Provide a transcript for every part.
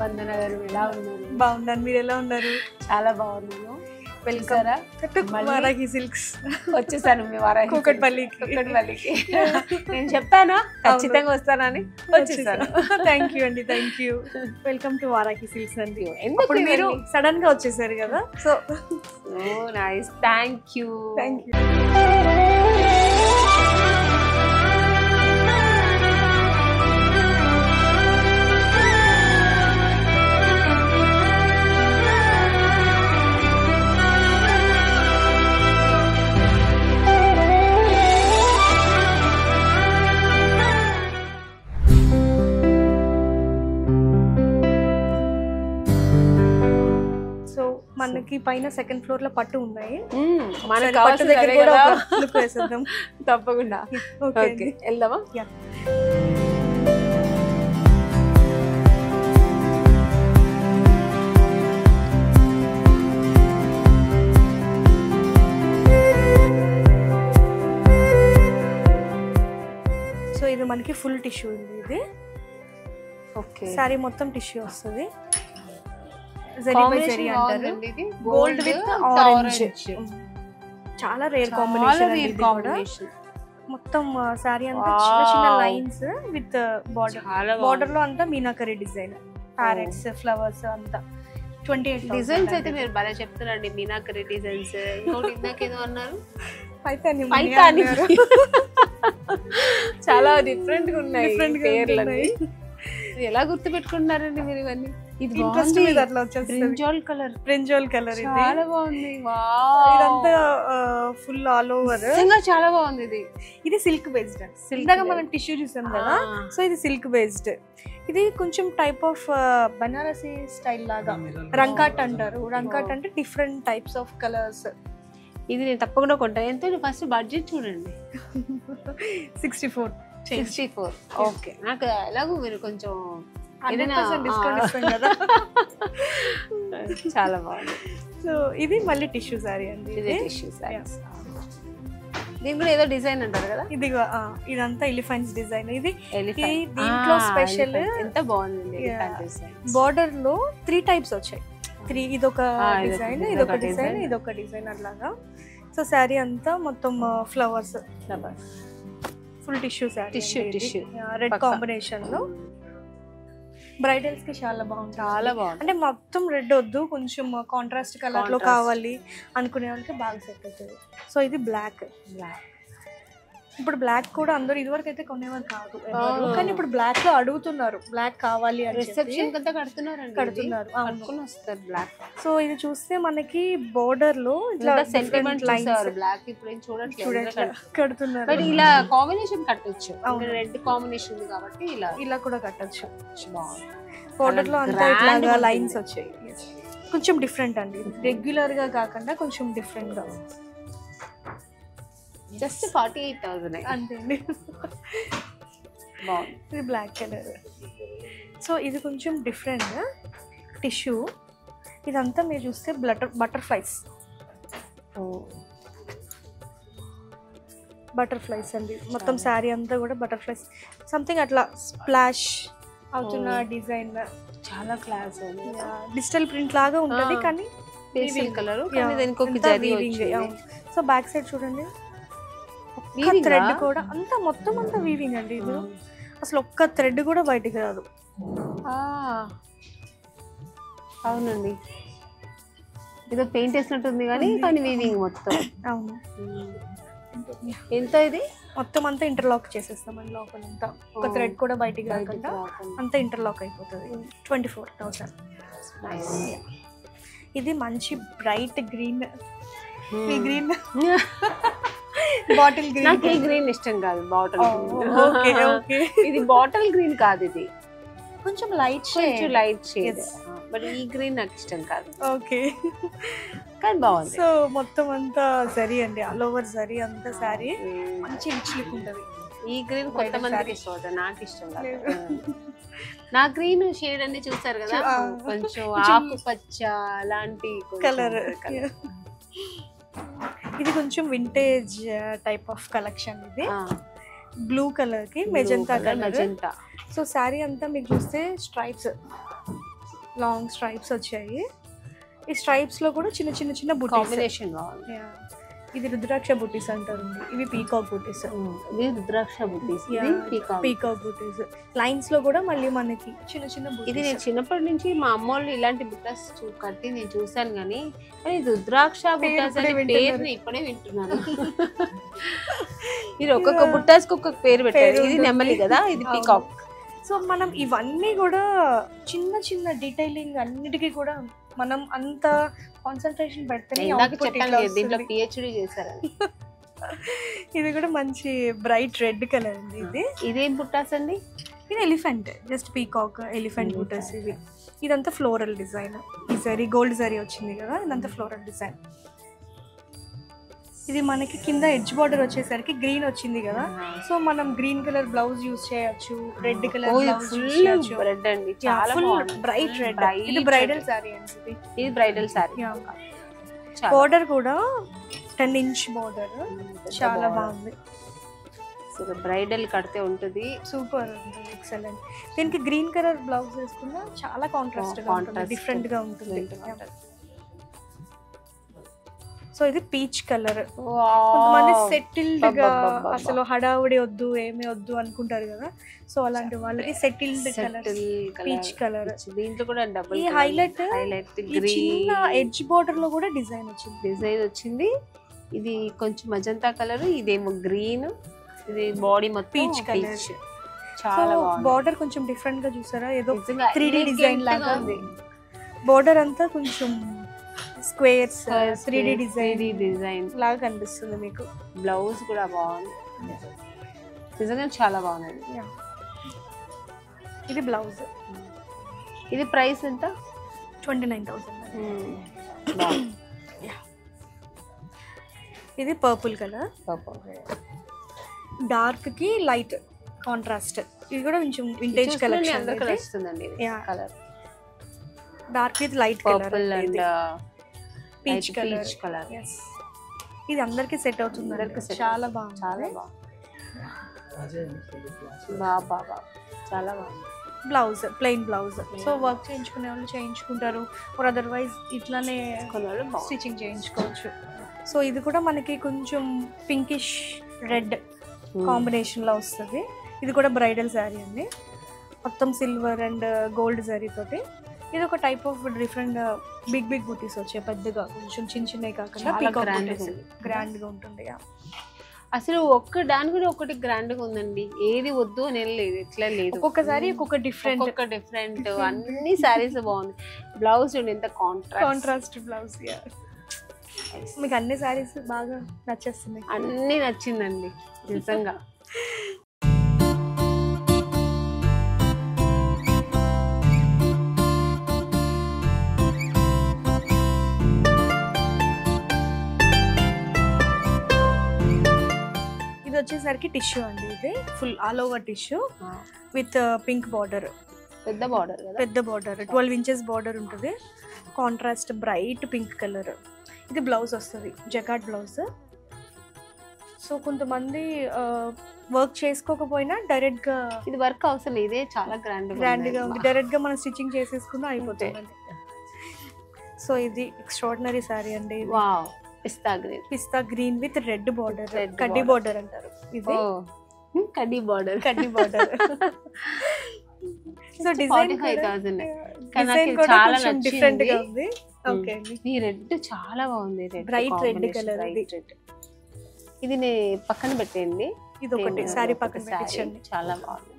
వందన గారు, ఎలా ఉన్నారు? బాగున్నాను, మీరు ఎలా ఉన్నారు? చాలా బాగున్నాను. Welcome to Varahi silks. వచ్చేసాను మీ వారాహి కూకట్పల్లికి. నేను చెప్పానా ఖచ్చితంగా వస్తానని, వచ్చేసాను. థ్యాంక్ యూ అండి, thank you. Welcome to Varahi silks అండి. ఎందుకు మీరు సడన్ గా వచ్చేసారు కదా, సో నైస్. Thank you. మనకి పైన సెకండ్ ఫ్లోర్ లో పట్టు ఉన్నాయి. మనకి పట్టు దగ్గర కూడా లుక్ వేసేద్దాం. తప్పకుండా. ఓకే, వెళ్దామా? సో ఇది మనకి ఫుల్ టిష్యూ ఉంది. ఇది ఓకే, సారీ మొత్తం టిష్యూ వస్తుంది. గోల్డ్ విత్ ఆరెంజ్, చాలా రేర్ కాంబినేషన్. మొత్తం సారీ అంతా చిన్న చిన్న లైన్స్ విత్ బార్డర్ లో అంతా మీనాకరీ డిజైన్, ప్యారెట్స్, ఫ్లవర్స్ అంతా. 28 డిజైన్స్ అయితే మీరు బాగా చెప్తున్నారండి. మీనాకరీ డిజైన్స్. ఇంకోటి ఇందాకేదో అన్నారు, పైతాని. చాలా డిఫరెంట్ గా ఉన్నాయి పేర్లన్నీ. ఎలా గుర్తు పెట్టుకుంటున్నారండి మీరు ఇవన్నీ? ఇది బ్రింజాల్ కలర్ చాలా బాగుంది. ఇదంతా ఫుల్ ఆల్ ఓవర్ చాలా బాగుంది. ఇది సిల్క్ బేస్డ్. ఇందాక మనం టిష్యూ చూసాం కదా, సో ఇది సిల్క్ బేస్డ్. ఇది కొంచెం టైప్ ఆఫ్ బనారసి స్టైల్ లాగా. రంకాట్ అంటారు. రంకాట్ అంటే డిఫరెంట్ టైప్స్ ఆఫ్ కలర్స్. ఇది నేను తప్పకుండా కొంటాను. ఎంత ఫస్ట్ బడ్జెట్ చూడండి. 64. ఓకే, నాకు ఎలాగో మీరు కొంచెం డిస్కౌంట్ ఇస్తాం కదా. చాలా బాగుంది. సో ఇది మళ్ళీ టిష్యూ సారీ అండి. ఇది టిష్యూ సారీ. దీని కూడా ఏదో డిజైన్ అంటారు కదా. ఇది ఇదంతా ఎలిఫెంట్స్ డిజైన్. ఇది దీంట్లో స్పెషల్. ఎంత బాగుంది. బార్డర్ లో 3 టైప్స్ వచ్చాయి. ఇదొక డిజైన్, ఇదొక డిజైన్, ఇదొక డిజైన్ అట్లాగా. సో శారీ అంతా మొత్తం flowers full tissue sorry. Tissue red combination లో బ్రైడల్స్ కి చాలా బాగుంది. అంటే మొత్తం రెడ్ వద్దు, కొంచెం కాంట్రాస్ట్ కలర్ లో కావాలి అనుకునే వాళ్ళకి బాగా సెట్ అవుతుంది. సో ఇది బ్లాక్. ఇప్పుడు బ్లాక్ కూడా అందరూ ఇదివరకు అయితే కొనేవారు కాదు, కానీ ఇప్పుడు బ్లాక్ లో అడుగుతున్నారు. బ్లాక్ కావాలి అని కడుతున్నారు. బ్లాక్. సో ఇది చూస్తే మనకి బోర్డర్ లో ఇట్లా సెంటిమెంట్ లైన్స్ బ్లాక్ ఇప్పుడు చూడట్లేదు, కడుతున్నారు. ఇలా కాంబినేషన్ కట్టొచ్చు. రెడ్ కాంబినేషన్ కాబట్టి ఇలా కూడా కట్టొచ్చు. బాగుంది. బోర్డర్ లో అంతా ఇట్లా లైన్స్ వచ్చాయి. కొంచెం డిఫరెంట్ అండి, రెగ్యులర్ గా కాకుండా కొంచెం డిఫరెంట్ గా. జస్ట్ 48,000 అంతే అండి. బాగుంది. ఇది బ్లాక్ కలర్. సో ఇది కొంచెం డిఫరెంట్ టిష్యూ. ఇదంతా మీరు చూస్తే బటర్ఫ్లైస్ అండి. మొత్తం శారీ అంతా కూడా బటర్ఫ్లైస్ సంథింగ్ అట్లా స్ప్లాష్ అవుతున్న డిజైన్. చాలా క్లాస్. డిజిటల్ ప్రింట్ లాగా ఉంటుంది, కానీ కలర్. సో బ్యాక్ సైడ్ చూడండి, థ్రెడ్ కూడా అంతా మొత్తం అంతా వీవింగ్ అండి. ఇది అసలు ఒక్క థ్రెడ్ కూడా బయటికి రాదు. అవునండి, ఏదో పెయింట్ వేసినట్టుంది కానీ వీవింగ్ మొత్తం. అవును. ఎంత ఇది? మొత్తం అంతా ఇంటర్లాక్ చేసేస్తామండి. లోపలంతా ఒక థ్రెడ్ కూడా బయటికి రాకుండా అంతా ఇంటర్లాక్ అయిపోతుంది. 24,000. ఇది మంచి బ్రైట్ గ్రీన్. ఈ గ్రీన్ బాటిల్ గ్రీన్. నాకు ఈ గ్రీన్ ఇష్టం కాదు. బాటిల్ ఇది బాటిల్ గ్రీన్ కాదు, ఇది కొంచెం లైట్ షేడ్. బట్ ఈ గ్రీన్ నాకు ఇష్టం కాదు. ఓకే, కానీ బాగుంది. సో మొత్తం అంతా జరీ అండి, ఆల్ ఓవర్ జరీ అంతా సారీ మంచి రిచ్ లుక్ ఉంటుంది. ఈ గ్రీన్ కొంతమందికి ఇష్టం అవుతుంది, నాకు ఇష్టం కాదు. నా గ్రీన్ షేడ్ అన్ని చూసారు కదా, కొంచెం ఆకుపచ్చ లాంటి కలర్. ఇది కొంచెం వింటేజ్ టైప్ ఆఫ్ కలెక్షన్. ఇది బ్లూ కలర్ కి magenta colour. Magenta. So sari అంతా మీకు చూస్తే స్ట్రైప్స్ లాంగ్ స్ట్రైప్స్ వచ్చాయి. ఈ స్ట్రైప్స్ లో కూడా చిన్న చిన్న చిన్న బుటీస్. కాంబినేషన్ బాగుంది. ఇది రుద్రాక్ష బుటీస్ అంటారు. ఇవి పీకాక్ బుటీస్. ఇది రుద్రాక్ష బుటీస్, ఇది పీకాక్ బుటీస్. లైన్స్ లో కూడా మళ్ళీ మనకి చిన్న చిన్న బుటీస్. ఇది నేను చిన్నప్పటి నుంచి మా అమ్మ వాళ్ళు ఇలాంటి బుట్టాస్ కట్టి నేను చూసాను, కానీ రుద్రాక్ష బుట్టాస్ అనే పేరు ఇప్పుడే వింటున్నాను. ఇది ఒక్కొక్క బుట్టాస్ కి ఒక్కొక్క పేరు పెట్టారు. ఇది నెమలి కదా, ఇది పీకాక్. సో మనం ఇవన్నీ కూడా చిన్న చిన్న డీటెయిలింగ్ అన్నిటికీ కూడా మనం అంత కాన్సన్ట్రేషన్ పెడితేనే దీంట్లో పిహెచ్డి చేశారని. ఇది కూడా మంచి బ్రైట్ రెడ్ కలర్ అండి. ఇదేం బుట్టాస్ అండి? ఇది ఎలిఫెంట్, జస్ట్ పీకాక్ ఎలిఫెంట్ బుట్టాస్ ఇవి. ఇదంతా ఫ్లోరల్ డిజైన్. ఈ జరీ గోల్డ్ జరీ వచ్చింది కదా, ఇదంతా ఫ్లోరల్ డిజైన్. ఇది మనకి కింద ఎడ్జ్ బార్డర్ వచ్చేసరికి గ్రీన్ వచ్చింది కదా, సో మనం గ్రీన్ కలర్ బ్లౌజ్ యూస్ చేయొచ్చు, రెడ్ కలర్ బ్లౌజ్ యూస్ చేయొచ్చు. రెడ్ అండి, చాలా బ్రైట్ రెడ్. ఇది బ్రైడల్ సారీ అండి. ఇది బ్రైడల్ సారీ. బార్డర్ కూడా 10 ఇంచ్ బార్డర్, చాలా బాగుంది. బ్రైడల్ కడితే ఉంటుంది, సూపర్ ఉంటుంది, ఎక్సలెంట్. దీనికి గ్రీన్ కలర్ బ్లౌజ్ వేసుకున్నా చాలా కాంట్రాస్ట్ గా ఉంటుంది, డిఫరెంట్ గా ఉంటుంది. సో ఇది పీచ్ కలర్. కొంతమంది సెటిల్డ్ గా అసలు హడావుడి వద్దు ఏమి వద్దు అనుకుంటారు కదా, సో అలాంటి వాళ్ళకి సెటిల్డ్ కలర్ పీచ్ కలర్. దీంట్లో కూడా డబుల్ ఈ హైలైట్ చిన్న ఎడ్జ్ బోర్డర్ లో కూడా డిజైన్ వచ్చింది. ఇది కొంచెం మజంతా కలర్, ఇదేమో గ్రీన్, ఇది బాడీ మొత్తం పీచ్ కలర్. చాలా బార్డర్ కొంచెం డిఫరెంట్ గా చూసారా, ఏదో 3D డిజైన్ లాగా ఉంది. బార్డర్ అంతా కొంచెం స్క్వేర్స్ 3D డిజైన్ లాగా కనిపిస్తుంది మీకు. బ్లౌజ్ కూడా బాగుంది, నిజంగా చాలా బాగుంది. ఇది బ్లౌజ్. ఇది ప్రైస్ ఎంత? 29,000. ఇది పర్పుల్ కలర్, డార్క్ కి లైట్ కాంట్రాస్ట్. ఇది కూడా కొంచెం వింటేజ్ కలెక్షన్. అందరికీ వస్తుందండి colour. Dark with light colour and peach colour. ఇది అందరికి సెట్ అవుతుంది, చాలా బాగుంది. చాలా బాగుంది. Blouse plain blouse. So work చేయించుకునే వాళ్ళు చేయించుకుంటారు, ఆర్ అదర్వైజ్ ఇట్లానే స్టిచింగ్ చేయించుకోవచ్చు. సో ఇది కూడా మనకి కొంచెం పింకిష్ రెడ్ కాంబినేషన్ లో వస్తుంది. ఇది కూడా బ్రైడల్ శారీ అండి, మొత్తం సిల్వర్ అండ్ గోల్డ్ జరీ తోటి. ఇది ఒక టైప్ ఆఫ్ డిఫరెంట్ బిగ్ బూటీస్ వచ్చాయి, పెద్దగా కొంచెం చిన్న చిన్నవి కాకుండా గ్రాండ్ గా ఉంటుంది. అసలు ఒక్క దాని కూడా ఒకటి గ్రాండ్ గా ఉందండి, ఏది వద్దు అని లేదు, ఎట్లా లేదు. ఒక్కొక్కసారి ఒక్కొక్క డిఫరెంట్ అన్ని సారీస్ బాగుంది. బ్లౌజ్ చూడండి ఎంత కాంట్రాస్ట్ బ్లౌజ్. మీకు అన్ని సారీస్ బాగా నచ్చేస్తున్నాయి? అన్ని నచ్చిందండి నిజంగా. వచ్చేసరికి టిష్యూ అండి, ఇది full all over tissue with pink border. పెద్ద బార్డర్ 12 ఇంచెస్ బార్డర్ ఉంటుంది, కాంట్రాస్ట్ బ్రైట్ పింక్ కలర్. ఇది బ్లౌజ్ వస్తుంది, జకార్డ్ బ్లౌజ్. సో కొంతమంది వర్క్ చేసుకోకపోయినా డైరెక్ట్ గా, ఇది వర్క్ అవసరం, ఇదే చాలా గ్రాండ్ గా ఉంది, డైరెక్ట్ గా మనం స్టిచ్చింగ్ చేసేసుకున్నా అయిపోతుంది. సో ఇది ఎక్స్ట్రాడినరీ సారీ అండి. పిస్తా గ్రీన్ విత్ రెడ్ బార్డర్, కడ్డీ బార్డర్ అంటారు ఇది. కడ్డీ బార్డర్ సో డిజైన్ చాలా డిఫరెంట్ గా ఉంది. ఓకే అండి, ఈ రెడ్ చాలా బాగుంది, బ్రైట్ రెడ్ కలర్. ఇది పక్కన పెట్టండి, ఇది ఒకటి సారీ పక్కన పెట్టండి, చాలా బాగుంది.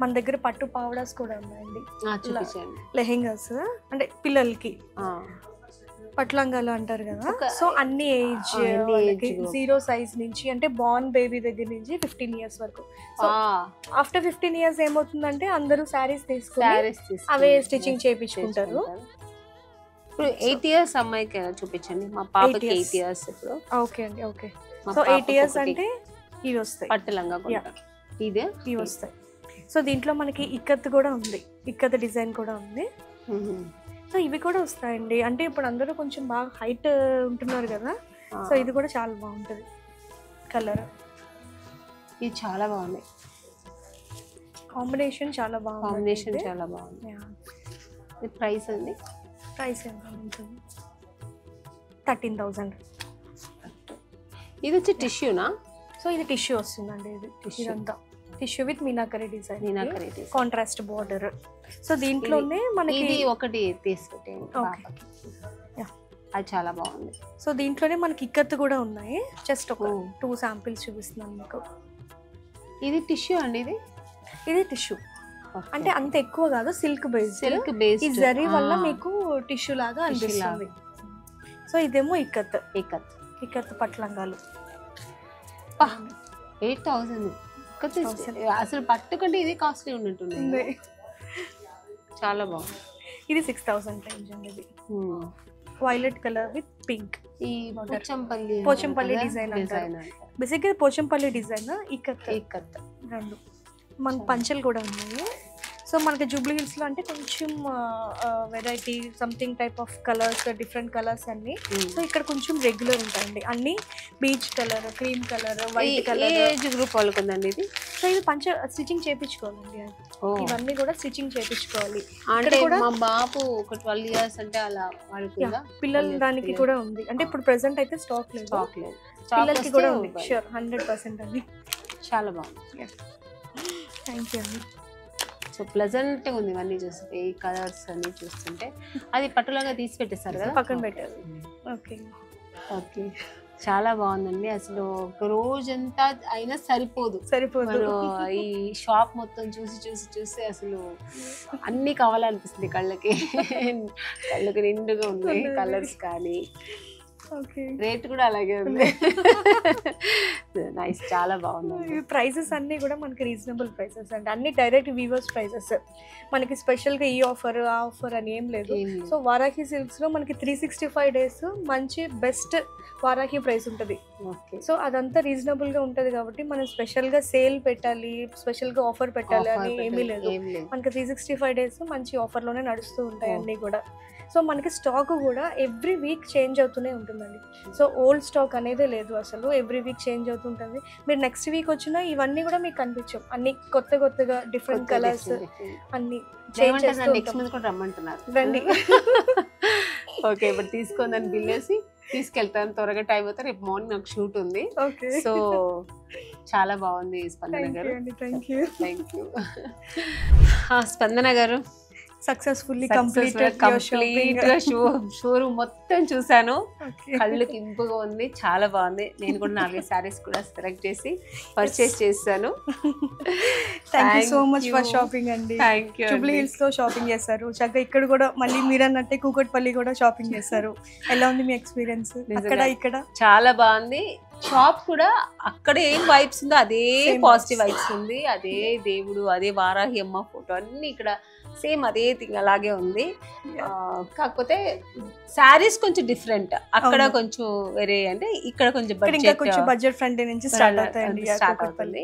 మన దగ్గర పట్టు పావడాస్ కూడా ఉన్నాయండి, లెహెంగాస్ అంటే పిల్లలకి పట్లంగాలు అంటారు కదా. సో అన్ని ఏజ్, 0 సైజ్ నుంచి అంటే బార్న్ బేబీ దగ్గర నుంచి 15 ఇయర్స్ వరకు. సో ఆఫ్టర్ 15 ఇయర్స్ ఏమవుతుందంటే అందరూ శారీస్ తీసుకుని అవే స్టిచ్చింగ్ చేయించుకుంటారు. ఇప్పుడు 8 ఇయర్స్ అమ్మాయికి చూపించండి, మా పాపకి 8 ఇయర్స్ ఇప్పుడు. ఓకే అండి, ఓకే. సో 8 ఇయర్స్ అంటే ఇవి వస్తాయి, పట్టులంగా ఇవి వస్తాయి. సో దీంట్లో మనకి ఇక్కత్ కూడా ఉంది, ఇక్కత్ డిజైన్ కూడా ఉంది. సో ఇవి కూడా వస్తాయండి, అంటే ఇప్పుడు అందరూ కొంచెం బాగా హైట్ ఉంటున్నారు కదా, సో ఇది కూడా చాలా బాగుంటుంది కలర్. ఇది చాలా బాగుంది, కాంబినేషన్ చాలా బాగుంది. ప్రైస్ అండి? ప్రైస్ ఎంత ఉంటుంది? 13,000. ఇది వచ్చి టిష్యూనా? సో ఇది టిష్యూ వస్తుందండి. ఇది ఇదంతా tissue with meenakari design, contrast border. So దీంట్లోనే మనకి ఇది ఒకటి తీసుకుంటేండి పాపకి. అది చాలా బాగుంది. సో దీంట్లోనే మనకి ఇక్కత్ కూడా ఉన్నాయి. జస్ట్ ఒక 2 శాంపిల్స్ చూపిస్తున్నాను మీకు. ఇది టిష్యూ అండి? ఇది టిష్యూ అంటే అంత ఎక్కువ కాదు, సిల్క్ బేస్. ఈ జరీ వల్ల మీకు టిష్యూ లాగా అనిపిస్తుంది. సో ఇదేమో ఇక్కత్ పట్లంగాలు. 8,000. అసలు పట్టుకుంటే ఇది కాస్ట్లీ ఉన్నట్టుంది. చాలా బాగుంది. ఇది 6,000 రేంజ్ అండి. ఇది వైలెట్ కలర్ విత్ పింక్. ఈ పోచంపల్లి డిజైన్ అంటారు. బేసిక్గా పోచంపల్లి డిజైన్, ఇక్కత్ రెండు. మన పంచలు కూడా ఉన్నాయి. సో మనకి జూబ్లీ హిల్స్లో అంటే కొంచెం variety something type of colours, different colours అన్ని. సో ఇక్కడ కొంచెం రెగ్యులర్ ఉంటాయండి అన్ని. Beach colour, cream colour, white colour. Age group వాళ్ళకుందండి ఇది? సో ఇది స్టిచ్చింగ్ చేయించుకోవాలండి. ఇవన్నీ కూడా స్టిచ్చింగ్ చేయించుకోవాలి. అంటే మా బాబు ఒక 12 years అంటే అలా వాడుకుందా? పిల్లల దానికి కూడా ఉంది. అంటే ఇప్పుడు ప్రెసెంట్ అయితే స్టాక్ లేదు. పిల్లలకి కూడా ఉంది. షూర్ 100% అండి. చాలా బాగుంది. థ్యాంక్ యూ అండి. సో ప్లెజెంట్గా ఉంది ఇవన్నీ చూస్తుంటే, ఈ కలర్స్ అన్ని చూస్తుంటే. అది పట్టులాగా తీసి పెట్టేస్తారు కదా, పక్కన పెట్టారు. ఓకే చాలా బాగుందండి. అసలు ఒక రోజంతా అయినా సరిపోదు. ఈ షాప్ మొత్తం చూసి అసలు అన్నీ కావాలనిపిస్తుంది కళ్ళకి. కళ్ళకి నిండుగా ఉన్నాయి కలర్స్ కానీ. రేట్ కూడా అలాగే ఉంది. నైస్, చాలా బాగుంది. ప్రైసెస్ అన్ని కూడా మనకి రీజనబుల్ ప్రైసెస్ అండి. అన్ని డైరెక్ట్ వీవర్స్ ప్రైసెస్. మనకి స్పెషల్గా ఈ ఆఫర్ ఆ ఆఫర్ అని ఏం లేదు. సో వారాహి సిల్క్స్లో మనకి 365 days మంచి బెస్ట్ వారాహి ప్రైస్ ఉంటుంది. సో అదంతా రీజనబుల్గా ఉంటుంది కాబట్టి మనం స్పెషల్గా సేల్ పెట్టాలి, స్పెషల్గా ఆఫర్ పెట్టాలి అని ఏమీ లేదు. మనకి 365 days మంచి ఆఫర్లోనే నడుస్తూ ఉంటాయి అన్నీ కూడా. సో మనకి స్టాక్ కూడా ఎవ్రీ వీక్ చేంజ్ అవుతూనే ఉంటుందండి. సో ఓల్డ్ స్టాక్ అనేది లేదు అసలు. ఎవ్రీ వీక్ చేంజ్ అవుతుంటుంది. మీరు నెక్స్ట్ వీక్ వచ్చినా ఇవన్నీ కూడా మీకు కనిపించవు. అన్ని కొత్తగా డిఫరెంట్ కలర్స్ అన్ని రమ్మంటున్నారు. రండి. ఓకే, ఇప్పుడు తీసుకుందని బిల్ వేసి తీసుకెళ్తాను. త్వరగా టైం అవుతా. రేపు మార్నింగ్ నాకు షూట్ ఉంది. సో చాలా బాగుంది స్పందన గారు. Thank you. స్పందన గారు, సక్సెస్ఫుల్లీ షోరూమ్ మొత్తం చూసాను. కళ్ళకి ఇంపుగా ఉంది, చాలా బాగుంది. నేను కూడా 4 sarees కూడా సెలెక్ట్ చేసి పర్చేస్ చేశాను. Thank you so much for shopping అండి. జూబ్లీ హిల్స్ లో షాపింగ్ చేశారు చక్కగా. ఇక్కడ కూడా మళ్ళీ మీరు అన్నట్టే కూకట్పల్లి కూడా షాపింగ్ చేశారు. ఎలా ఉంది మీ ఎక్స్పీరియన్స్? ఇక్కడ చాలా బాగుంది. షాప్ కూడా అక్కడ ఏం వైబ్స్ ఉందో అదే పాజిటివ్ వైబ్స్ ఉంది. అదే దేవుడు, అదే వారాహి అమ్మ ఫోటో అన్ని ఇక్కడ సేమ్ అదే థింగ్ అలాగే ఉంది. కాకపోతే శారీస్ కొంచెం డిఫరెంట్. అక్కడ కొంచెం వేరే, అంటే ఇక్కడ కొంచెం బడ్జెట్ ఫ్రెండ్లీ నుంచి స్టార్ట్ అవుతుంది.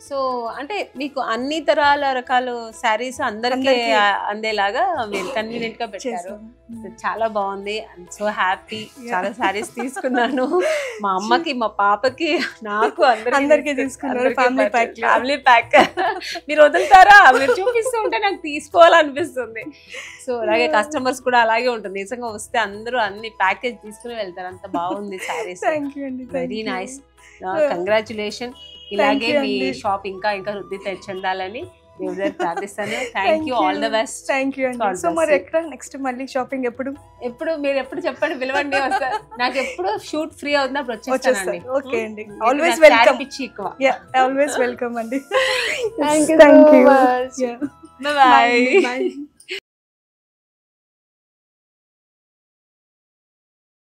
సో అంటే మీకు అన్ని రకాల శారీస్ అందరికీ అందేలాగా మీరు కన్వీనియంట్ గా పెట్టారు. చాలా బాగుంది. I'm so happy. చాలా శారీస్ తీసుకున్నాను. మా అమ్మకి, మా పాపకి, నాకు అందరికి తీసుకున్నారు. Family pack. మీరు వదులుతారా? మీరు చూపిస్తూ ఉంటే నాకు తీసుకోవాలనిపిస్తుంది. సో అలాగే కస్టమర్స్ కూడా అలాగే ఉంటుంది. నిజంగా వస్తే అందరూ అన్ని ప్యాకేజ్ తీసుకుని వెళ్తారు. అంత బాగుంది శారీస్. Very nice. కంగ్రాచులేషన్. ఇలాగే మీ షాప్ ఇంకా వృద్ధి చెందాలని దేవుడి ప్రార్థిస్తాను. Thank you. All the best. Thank you అండి. సో మరి ఎక్కడ నెక్స్ట్ మళ్ళీ షాపింగ్ ఎప్పుడు మీరు ఎప్పుడు చెప్పండి, పిలవండి. వస్తా. నాకు ఎప్పుడు షూట్ ఫ్రీ అవుతున్నప్పుడు వచ్చేస్తానండి. ఓకే అండి. Always welcome. ఆల్వేస్ వెల్కమ్ అండి. Thank you. Bye bye.